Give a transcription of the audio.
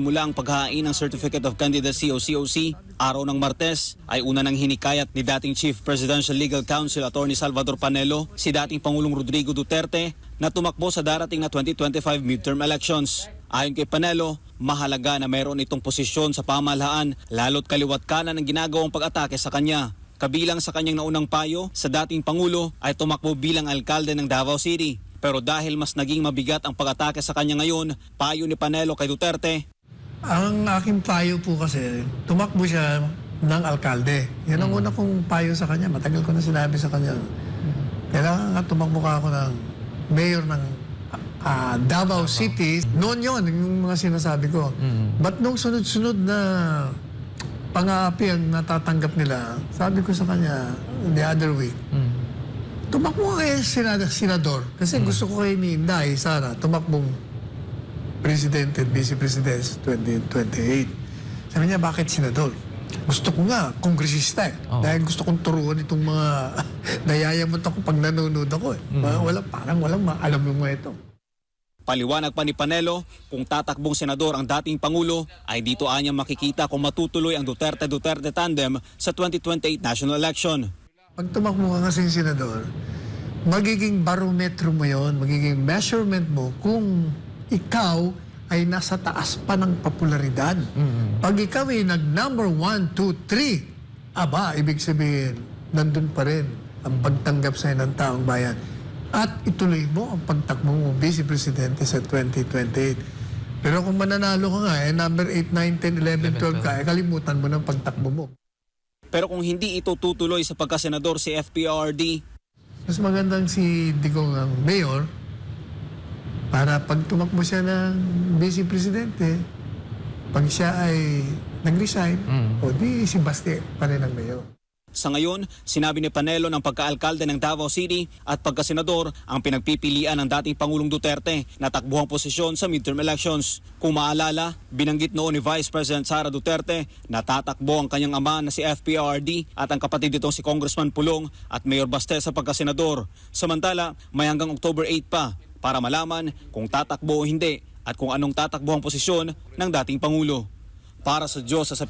magsisimula ang paghahain ng Certificate of Candidacy o COC, araw ng Martes ay una ng hinikayat ni dating Chief Presidential Legal Counsel Attorney Salvador Panelo si dating Pangulong Rodrigo Duterte na tumakbo sa darating na 2025 midterm elections. Ayon kay Panelo, mahalaga na mayroon itong posisyon sa pamahalaan lalo't kaliwat kanan ang ginagawang pag-atake sa kanya. Kabilang sa kanyang naunang payo sa dating Pangulo ay tumakbo bilang alkalde ng Davao City. Pero dahil mas naging mabigat ang pag-atake sa kanya ngayon, payo ni Panelo kay Duterte. Ang aking payo po kasi, tumakbo siya ng alkalde. Yan ang una kong payo sa kanya. Matagal ko na sinabi sa kanya. Kailangan nga tumakbo ka ako ng mayor ng Davao City. Noon yun, yung mga sinasabi ko. But nung sunod-sunod na pang-aapi ang natatanggap nila, sabi ko sa kanya the other week, tumakbo kayo senador. Kasi gusto ko kayo ni Inday, Sara, tumakbong presidente at vice-president 2028. Sabi niya, bakit senador? Gusto ko nga, kongresista eh. Dahil gusto kong turuan itong mga nayayamot ako pag nanonood ako eh. Parang walang maalam yung mga ito. Paliwanag pa ni Panelo, kung tatakbong senador ang dating Pangulo, ay dito anya makikita kung matutuloy ang Duterte-Duterte tandem sa 2028 national election. Pag tumakbo ka kasing senador, magiging barometro mo yon, magiging measurement mo kung ikaw ay nasa taas pa ng popularidad. Pag ikaw ay nag-number 1, 2, 3, aba, ibig sabihin, nandun pa rin ang pagtanggap sa'yo ng taong bayan. At ituloy mo ang pagtakbo mo vice-presidente sa 2028. Pero kung mananalo ka nga, number 8, 9, 10, 11, 12 ka, kalimutan mo ng pagtakbo mo. Pero kung hindi ito tutuloy sa pagkasenador si FPRD, mas magandang si Digong ang mayor para pag tumakbo siya ng vice-presidente, pag siya ay nag-resign, o di si Baste pa rin ang mayor. sa ngayon, sinabi ni Panelo ng pagkaalkalde ng Davao City at pagkasenador ang pinagpipilian ng dating Pangulong Duterte na takbuhang posisyon sa midterm elections. Kung maalala, binanggit noon ni Vice President Sara Duterte na tatakbo ang kanyang ama na si FPRD at ang kapatid nitong si Congressman Pulong at Mayor Baste sa pagkasenador. Samantala, may hanggang October 8 pa para malaman kung tatakbo o hindi at kung anong tatakbo ang posisyon ng dating Pangulo. Para sa Diyos sa